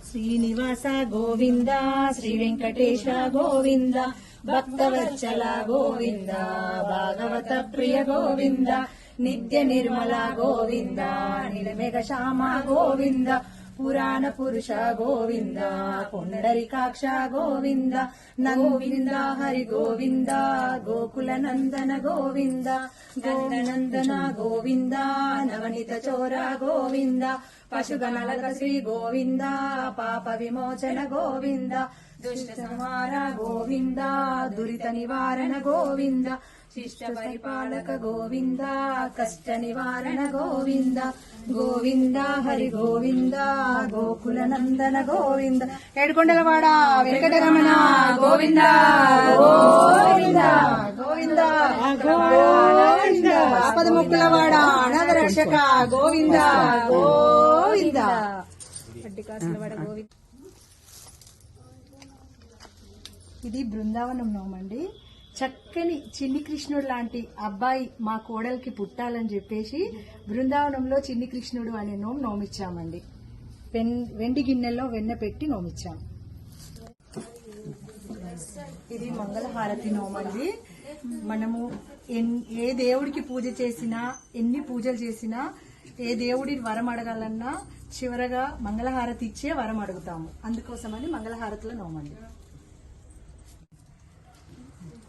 శ్రీనివాస గోవింద, శ్రీ వెంకటేశ గోవింద, భక్తవత్సల గోవింద, భాగవత ప్రియ గోవింద, నిత్య నిర్మల గోవింద, నిలమేఘ శ్యామ గోవింద, పురాణ పురుష గోవింద, పుండరీకాక్ష గోవింద, నందింద హరి గోవింద, గోకుల నందన గోవింద, గోవినందన గోవింద, నవనీత చోర గోవింద, పశుగణలక శ్రీ గోవింద, పాప విమోచన గోవింద, దుష్ట సంహార గోవింద, దురిత నివారణ గోవింద, శిష్ట పరిపాలక గోవింద, కష్ట నివారణ గోవింద, గోవింద హరి గోవింద, గోకుల నందన గోవింద, ఏడుకొండలవాడ వెంకటరమణ గోవింద గోవింద గోవింద గోవింద, ఆపద ముక్కులవాడ అనాథ రక్షక గోవింద గోవింద, అడ్డికాసులవాడ గోవింద. ఇది బృందావనం నోమండి. చక్కని చిన్ని కృష్ణుడు లాంటి అబ్బాయి మా కోడలికి పుట్టాలని చెప్పేసి బృందావనంలో చిన్ని కృష్ణుడు అనే నోమిచ్చామండి. వెండి గిన్నెల్లో వెన్న పెట్టి నోమిచ్చాం. ఇది మంగళహారతి నోమండి. మనము ఏ దేవుడికి పూజ చేసినా, ఎన్ని పూజలు చేసినా, ఏ దేవుడి వరం అడగాలన్నా చివరగా మంగళహారతి ఇచ్చే వరం అడుగుతాము. అందుకోసమని మంగళహారతిలో నోమండి.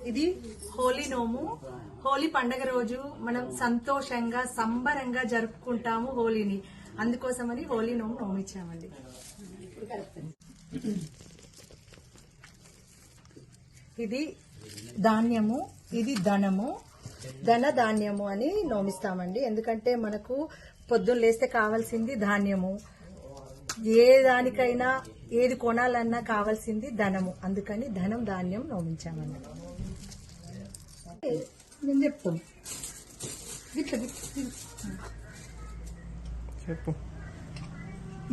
ఇది హోలీ నోము. హోలీ పండగ రోజు మనం సంతోషంగా సంబరంగా జరుపుకుంటాము హోలీని. అందుకోసమని హోలీ నోము నోమిచ్చామండి. ఇది ధాన్యము, ఇది ధనము, ధన ధాన్యము అని నోమిస్తామండి. ఎందుకంటే మనకు పొద్దున్న లేస్తే కావాల్సింది ధాన్యము, ఏ దానికైనా ఏది కొనాలన్నా కావాల్సింది ధనము. అందుకని ధనం ధాన్యం నోమించామండి. నేను చెప్తాను.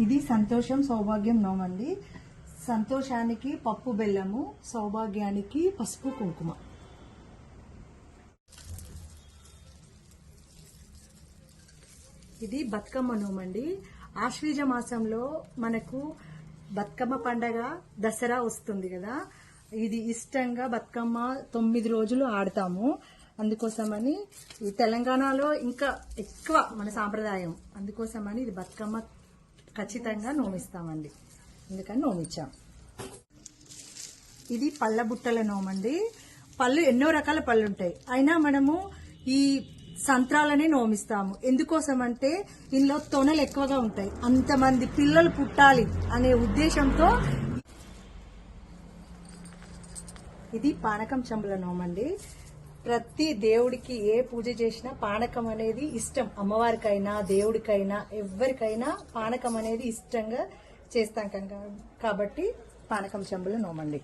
ఇది సంతోషం సౌభాగ్యం నోమండి. సంతోషానికి పప్పు బెల్లము, సౌభాగ్యానికి పసుపు కుంకుమ. ఇది బతుకమ్మ నోమండి. ఆశ్వీజ మాసంలో మనకు బతుకమ్మ పండగ దసరా వస్తుంది కదా, ఇది ఇష్టంగా బతుకమ్మ 9 రోజులు ఆడతాము. అందుకోసమని ఈ తెలంగాణలో ఇంకా ఎక్కువ మన సాంప్రదాయం. అందుకోసమని ఇది బతుకమ్మ ఖచ్చితంగా నోమిస్తామండి. అందుకని నోమిచ్చాం. ఇది పళ్ళ బుట్టల నోమండి. పళ్ళు ఎన్నో రకాల పళ్ళు ఉంటాయి, అయినా మనము ఈ సంత్రాలనే నోమిస్తాము. ఎందుకోసం అంటే ఇందులో తొనలు ఎక్కువగా ఉంటాయి, అంతమంది పిల్లలు పుట్టాలి అనే ఉద్దేశంతో. ఇది పానకం చెంబుల నోమండి. ప్రతి దేవుడికి ఏ పూజ చేసినా పానకం అనేది ఇష్టం. అమ్మవారికైనా దేవుడికైనా ఎవరికైనా పానకం అనేది ఇష్టంగా చేస్తాం కాబట్టి పానకం చెంబుల నోమండి.